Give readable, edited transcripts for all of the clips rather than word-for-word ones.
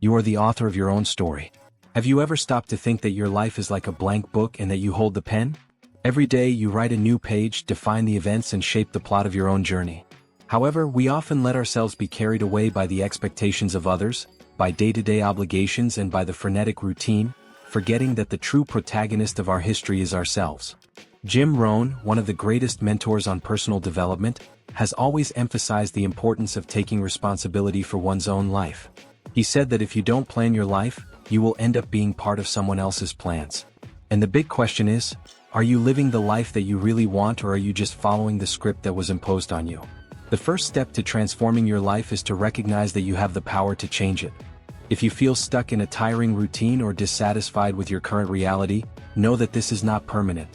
You are the author of your own story. Have you ever stopped to think that your life is like a blank book and that you hold the pen? Every day you write a new page, define the events and shape the plot of your own journey. However, we often let ourselves be carried away by the expectations of others, by day-to-day obligations and by the frenetic routine, forgetting that the true protagonist of our history is ourselves. Jim Rohn, one of the greatest mentors on personal development, has always emphasized the importance of taking responsibility for one's own life. He said that if you don't plan your life, you will end up being part of someone else's plans. And the big question is, are you living the life that you really want, or are you just following the script that was imposed on you? The first step to transforming your life is to recognize that you have the power to change it. If you feel stuck in a tiring routine or dissatisfied with your current reality, know that this is not permanent.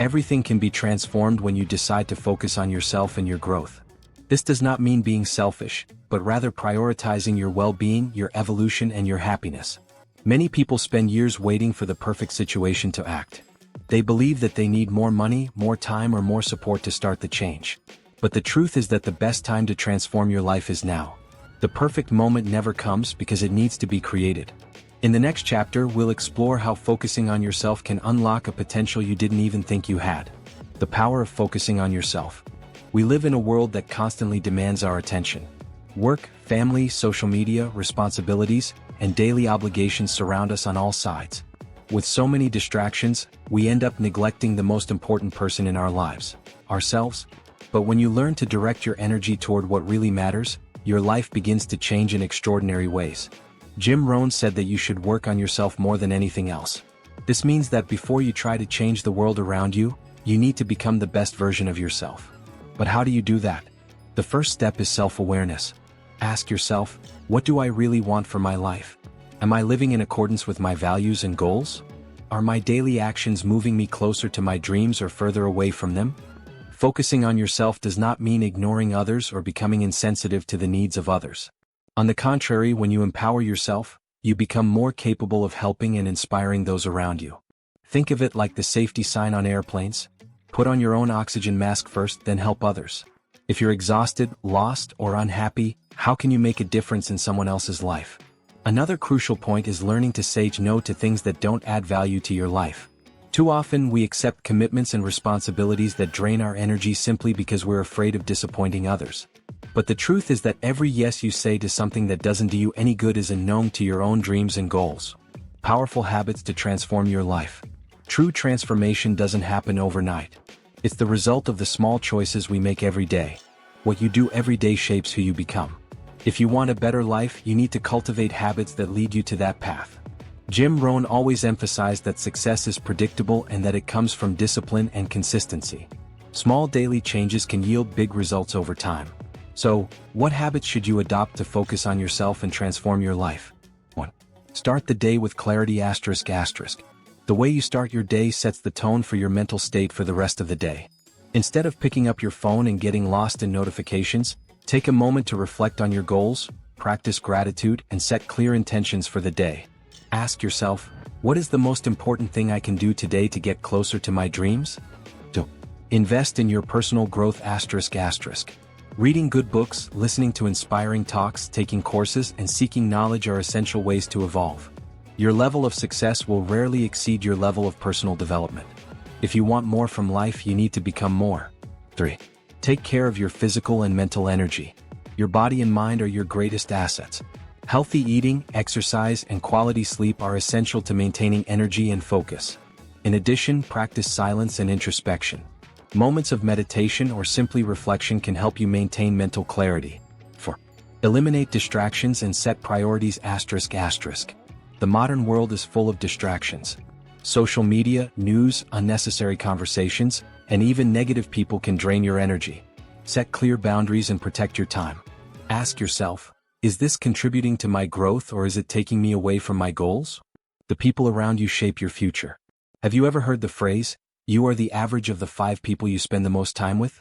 Everything can be transformed when you decide to focus on yourself and your growth. This does not mean being selfish, but rather prioritizing your well-being, your evolution, and your happiness. Many people spend years waiting for the perfect situation to act. They believe that they need more money, more time, or more support to start the change. But the truth is that the best time to transform your life is now. The perfect moment never comes because it needs to be created. In the next chapter, we'll explore how focusing on yourself can unlock a potential you didn't even think you had. The power of focusing on yourself. We live in a world that constantly demands our attention. Work, family, social media, responsibilities, and daily obligations surround us on all sides. With so many distractions, we end up neglecting the most important person in our lives, ourselves. But when you learn to direct your energy toward what really matters, your life begins to change in extraordinary ways. Jim Rohn said that you should work on yourself more than anything else. This means that before you try to change the world around you, you need to become the best version of yourself. But how do you do that? The first step is self-awareness. Ask yourself, what do I really want for my life? Am I living in accordance with my values and goals? Are my daily actions moving me closer to my dreams or further away from them? Focusing on yourself does not mean ignoring others or becoming insensitive to the needs of others. On the contrary, when you empower yourself, you become more capable of helping and inspiring those around you. Think of it like the safety sign on airplanes. Put on your own oxygen mask first, then help others. If you're exhausted, lost, or unhappy, how can you make a difference in someone else's life? Another crucial point is learning to say no to things that don't add value to your life. Too often we accept commitments and responsibilities that drain our energy simply because we're afraid of disappointing others. But the truth is that every yes you say to something that doesn't do you any good is a no to your own dreams and goals. Powerful habits to transform your life. True transformation doesn't happen overnight. It's the result of the small choices we make every day. What you do every day shapes who you become. If you want a better life, you need to cultivate habits that lead you to that path. Jim Rohn always emphasized that success is predictable and that it comes from discipline and consistency. Small daily changes can yield big results over time. So, what habits should you adopt to focus on yourself and transform your life? 1. Start the day with clarity ****. The way you start your day sets the tone for your mental state for the rest of the day. Instead of picking up your phone and getting lost in notifications, take a moment to reflect on your goals, practice gratitude, and set clear intentions for the day. Ask yourself, what is the most important thing I can do today to get closer to my dreams? 2. Invest in your personal growth ***. Reading good books, listening to inspiring talks, taking courses, and seeking knowledge are essential ways to evolve. Your level of success will rarely exceed your level of personal development. If you want more from life, you need to become more. 3. Take care of your physical and mental energy. Your body and mind are your greatest assets. Healthy eating, exercise, and quality sleep are essential to maintaining energy and focus. In addition, practice silence and introspection. Moments of meditation or simply reflection can help you maintain mental clarity. 4. Eliminate distractions and set priorities ***. The modern world is full of distractions. Social media, news, unnecessary conversations, and even negative people can drain your energy. Set clear boundaries and protect your time. Ask yourself, is this contributing to my growth or is it taking me away from my goals? The people around you shape your future. Have you ever heard the phrase, you are the average of the 5 people you spend the most time with?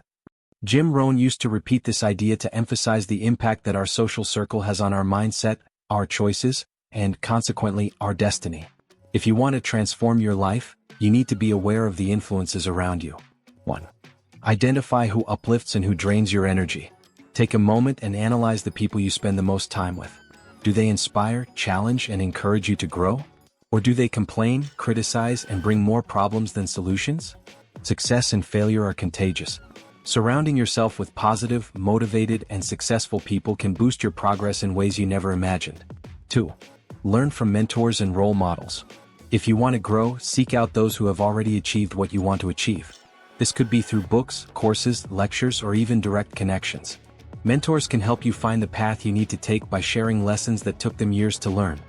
Jim Rohn used to repeat this idea to emphasize the impact that our social circle has on our mindset, our choices, and consequently, our destiny. If you want to transform your life, you need to be aware of the influences around you. 1. Identify who uplifts and who drains your energy. Take a moment and analyze the people you spend the most time with. Do they inspire, challenge, and encourage you to grow? Or do they complain, criticize, and bring more problems than solutions? Success and failure are contagious. Surrounding yourself with positive, motivated, and successful people can boost your progress in ways you never imagined. 2. Learn from mentors and role models. If you want to grow, seek out those who have already achieved what you want to achieve. This could be through books, courses, lectures, or even direct connections. Mentors can help you find the path you need to take by sharing lessons that took them years to learn.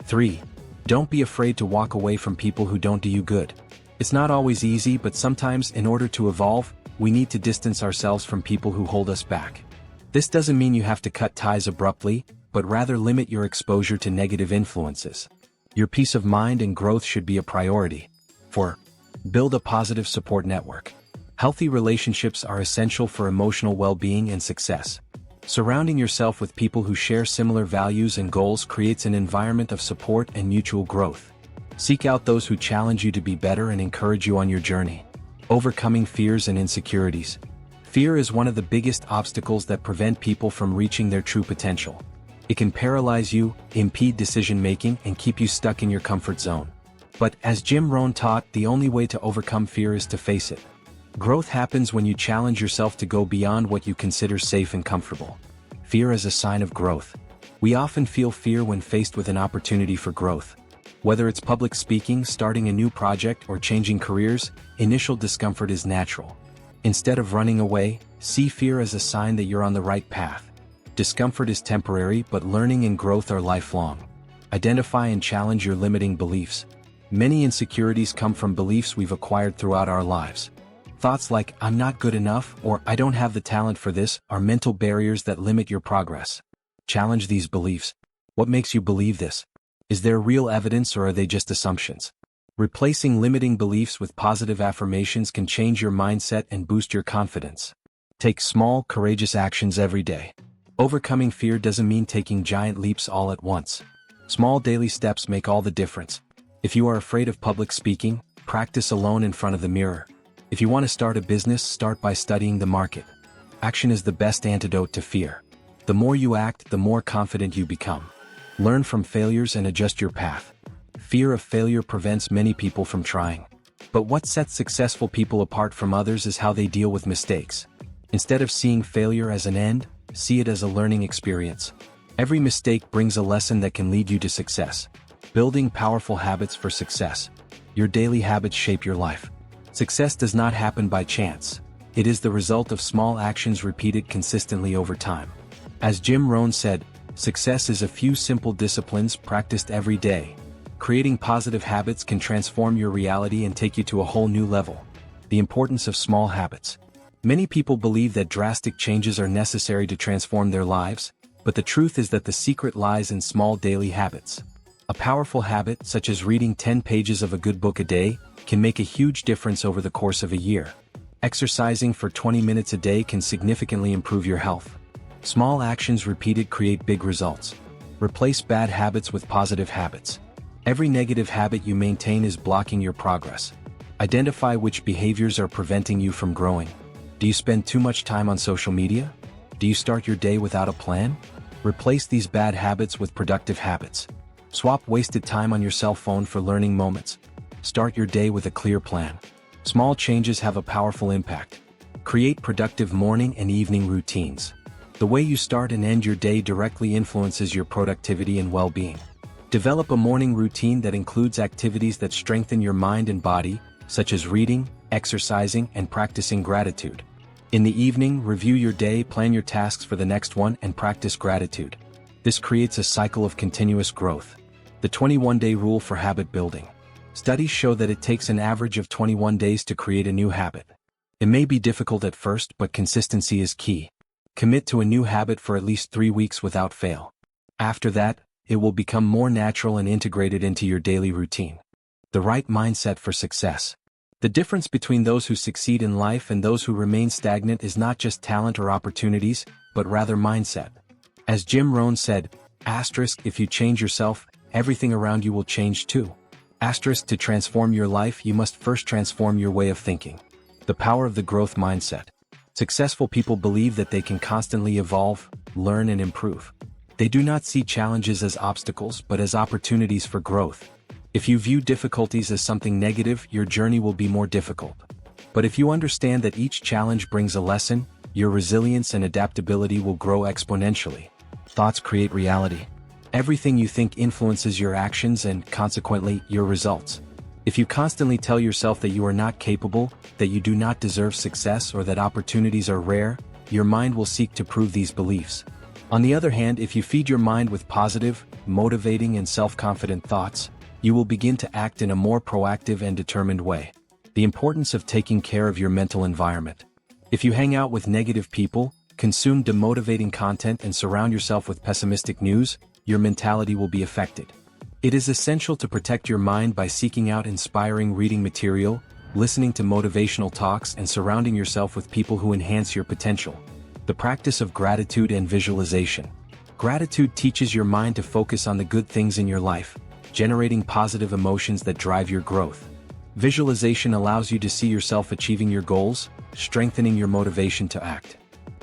3. Don't be afraid to walk away from people who don't do you good. It's not always easy, but sometimes, in order to evolve, we need to distance ourselves from people who hold us back. This doesn't mean you have to cut ties abruptly, but rather limit your exposure to negative influences. Your peace of mind and growth should be a priority. 4. Build a positive support network. Healthy relationships are essential for emotional well-being and success. Surrounding yourself with people who share similar values and goals creates an environment of support and mutual growth. Seek out those who challenge you to be better and encourage you on your journey. Overcoming fears and insecurities. Fear is one of the biggest obstacles that prevent people from reaching their true potential. It can paralyze you, impede decision-making, and keep you stuck in your comfort zone. But, as Rohn taught, the only way to overcome fear is to face it. Growth happens when you challenge yourself to go beyond what you consider safe and comfortable. Fear is a sign of growth. We often feel fear when faced with an opportunity for growth. Whether it's public speaking, starting a new project, or changing careers, initial discomfort is natural. Instead of running away, see fear as a sign that you're on the right path. Discomfort is temporary, but learning and growth are lifelong. Identify and challenge your limiting beliefs. Many insecurities come from beliefs we've acquired throughout our lives. Thoughts like, "I'm not good enough," or "I don't have the talent for this," are mental barriers that limit your progress. Challenge these beliefs. What makes you believe this? Is there real evidence, or are they just assumptions? Replacing limiting beliefs with positive affirmations can change your mindset and boost your confidence. Take small, courageous actions every day. Overcoming fear doesn't mean taking giant leaps all at once. Small daily steps make all the difference. If you are afraid of public speaking, practice alone in front of the mirror. If you want to start a business, start by studying the market. Action is the best antidote to fear. The more you act, the more confident you become. Learn from failures and adjust your path. Fear of failure prevents many people from trying. But what sets successful people apart from others is how they deal with mistakes. Instead of seeing failure as an end, see it as a learning experience. Every mistake brings a lesson that can lead you to success. Building powerful habits for success. Your daily habits shape your life. Success does not happen by chance. It is the result of small actions repeated consistently over time. As Rohn said, success is a few simple disciplines practiced every day. Creating positive habits can transform your reality and take you to a whole new level. The importance of small habits. Many people believe that drastic changes are necessary to transform their lives, but the truth is that the secret lies in small daily habits. A powerful habit, such as reading 10 pages of a good book a day, can make a huge difference over the course of a year. Exercising for 20 minutes a day can significantly improve your health. Small actions repeated create big results. Replace bad habits with positive habits. Every negative habit you maintain is blocking your progress. Identify which behaviors are preventing you from growing. Do you spend too much time on social media? Do you start your day without a plan? Replace these bad habits with productive habits. Swap wasted time on your cell phone for learning moments. Start your day with a clear plan. Small changes have a powerful impact. Create productive morning and evening routines. The way you start and end your day directly influences your productivity and well-being. Develop a morning routine that includes activities that strengthen your mind and body, such as reading, exercising, and practicing gratitude. In the evening, review your day, plan your tasks for the next one, and practice gratitude. This creates a cycle of continuous growth. The 21-day rule for habit building. Studies show that it takes an average of 21 days to create a new habit. It may be difficult at first, but consistency is key. Commit to a new habit for at least 3 weeks without fail. After that, it will become more natural and integrated into your daily routine. The right mindset for success. The difference between those who succeed in life and those who remain stagnant is not just talent or opportunities, but rather mindset. As Rohn said, if you change yourself, everything around you will change too. To transform your life, you must first transform your way of thinking. The power of the growth mindset. Successful people believe that they can constantly evolve, learn, and improve. They do not see challenges as obstacles but as opportunities for growth. If you view difficulties as something negative, your journey will be more difficult. But if you understand that each challenge brings a lesson, your resilience and adaptability will grow exponentially. Thoughts create reality. Everything you think influences your actions and, consequently, your results. If you constantly tell yourself that you are not capable, that you do not deserve success, or that opportunities are rare, your mind will seek to prove these beliefs. On the other hand, if you feed your mind with positive, motivating and self-confident thoughts, you will begin to act in a more proactive and determined way. The importance of taking care of your mental environment. If you hang out with negative people, consume demotivating content and surround yourself with pessimistic news, your mentality will be affected. It is essential to protect your mind by seeking out inspiring reading material, listening to motivational talks and surrounding yourself with people who enhance your potential. The practice of gratitude and visualization. Gratitude teaches your mind to focus on the good things in your life, generating positive emotions that drive your growth. Visualization allows you to see yourself achieving your goals, strengthening your motivation to act.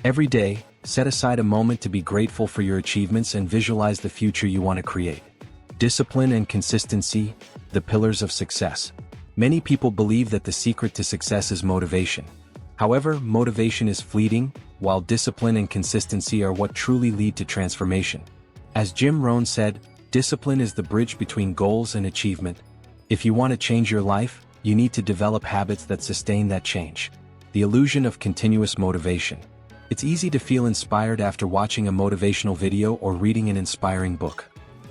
Every day, set aside a moment to be grateful for your achievements and visualize the future you want to create. Discipline and consistency, the pillars of success. Many people believe that the secret to success is motivation. However, motivation is fleeting, while discipline and consistency are what truly lead to transformation. As Rohn said, discipline is the bridge between goals and achievement. If you want to change your life, you need to develop habits that sustain that change. The illusion of continuous motivation. It's easy to feel inspired after watching a motivational video or reading an inspiring book.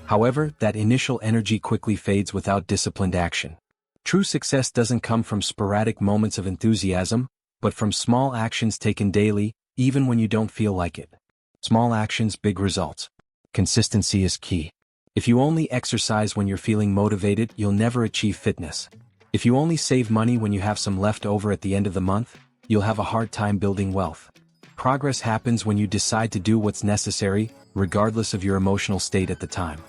However, that initial energy quickly fades without disciplined action. True success doesn't come from sporadic moments of enthusiasm, but from small actions taken daily, even when you don't feel like it. Small actions, big results. Consistency is key. If you only exercise when you're feeling motivated, you'll never achieve fitness. If you only save money when you have some left over at the end of the month, you'll have a hard time building wealth. Progress happens when you decide to do what's necessary, regardless of your emotional state at the time.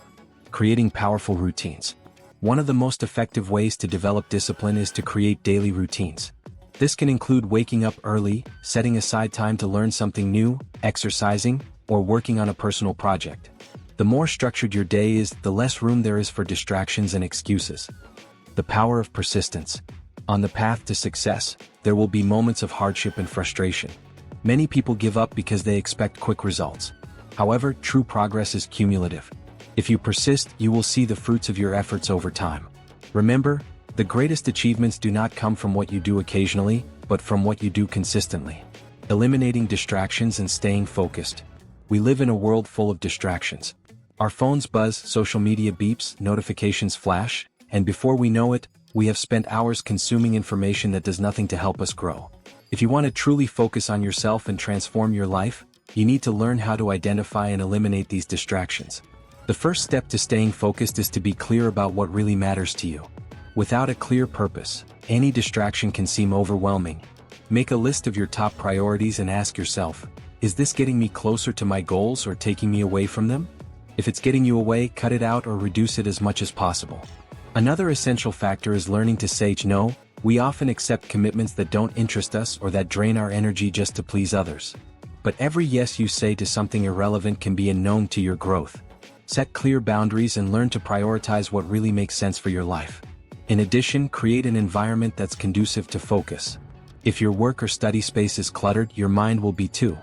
Creating powerful routines. One of the most effective ways to develop discipline is to create daily routines. This can include waking up early, setting aside time to learn something new, exercising, or working on a personal project. The more structured your day is, the less room there is for distractions and excuses. The power of persistence. On the path to success, there will be moments of hardship and frustration. Many people give up because they expect quick results. However, true progress is cumulative. If you persist, you will see the fruits of your efforts over time. Remember, the greatest achievements do not come from what you do occasionally, but from what you do consistently. Eliminating distractions and staying focused. We live in a world full of distractions. Our phones buzz, social media beeps, notifications flash, and before we know it, we have spent hours consuming information that does nothing to help us grow. If you want to truly focus on yourself and transform your life, you need to learn how to identify and eliminate these distractions. The first step to staying focused is to be clear about what really matters to you. Without a clear purpose, any distraction can seem overwhelming. Make a list of your top priorities and ask yourself, is this getting me closer to my goals or taking me away from them? If it's getting you away, cut it out or reduce it as much as possible. Another essential factor is learning to say no. We often accept commitments that don't interest us or that drain our energy just to please others. But every yes you say to something irrelevant can be a no to your growth. Set clear boundaries and learn to prioritize what really makes sense for your life. In addition, create an environment that's conducive to focus. If your work or study space is cluttered, your mind will be too.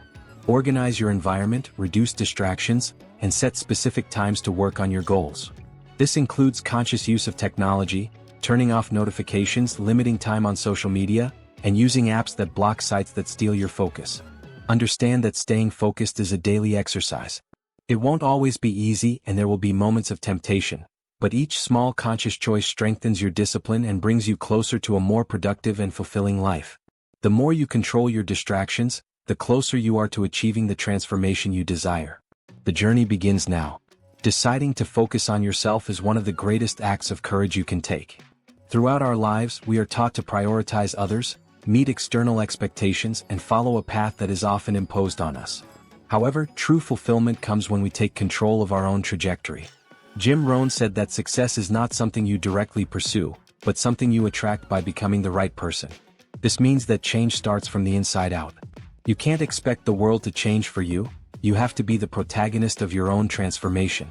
Organize your environment, reduce distractions, and set specific times to work on your goals. This includes conscious use of technology, turning off notifications, limiting time on social media, and using apps that block sites that steal your focus. Understand that staying focused is a daily exercise. It won't always be easy and there will be moments of temptation, but each small conscious choice strengthens your discipline and brings you closer to a more productive and fulfilling life. The more you control your distractions, the closer you are to achieving the transformation you desire. The journey begins now. Deciding to focus on yourself is one of the greatest acts of courage you can take. Throughout our lives, we are taught to prioritize others, meet external expectations, and follow a path that is often imposed on us. However, true fulfillment comes when we take control of our own trajectory. Rohn said that success is not something you directly pursue, but something you attract by becoming the right person. This means that change starts from the inside out. You can't expect the world to change for you. You have to be the protagonist of your own transformation.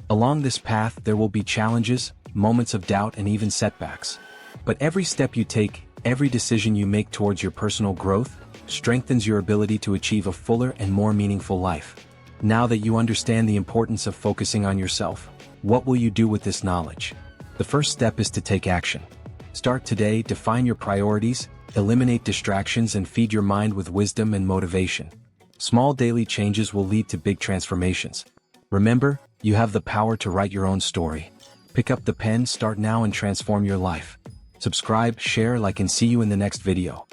Along this path there will be challenges, moments of doubt and even setbacks. But every step you take, every decision you make towards your personal growth, strengthens your ability to achieve a fuller and more meaningful life. Now that you understand the importance of focusing on yourself, what will you do with this knowledge? The first step is to take action. Start today, define your priorities, eliminate distractions and feed your mind with wisdom and motivation. Small daily changes will lead to big transformations. Remember, you have the power to write your own story. Pick up the pen, start now and transform your life. Subscribe, share, like and see you in the next video.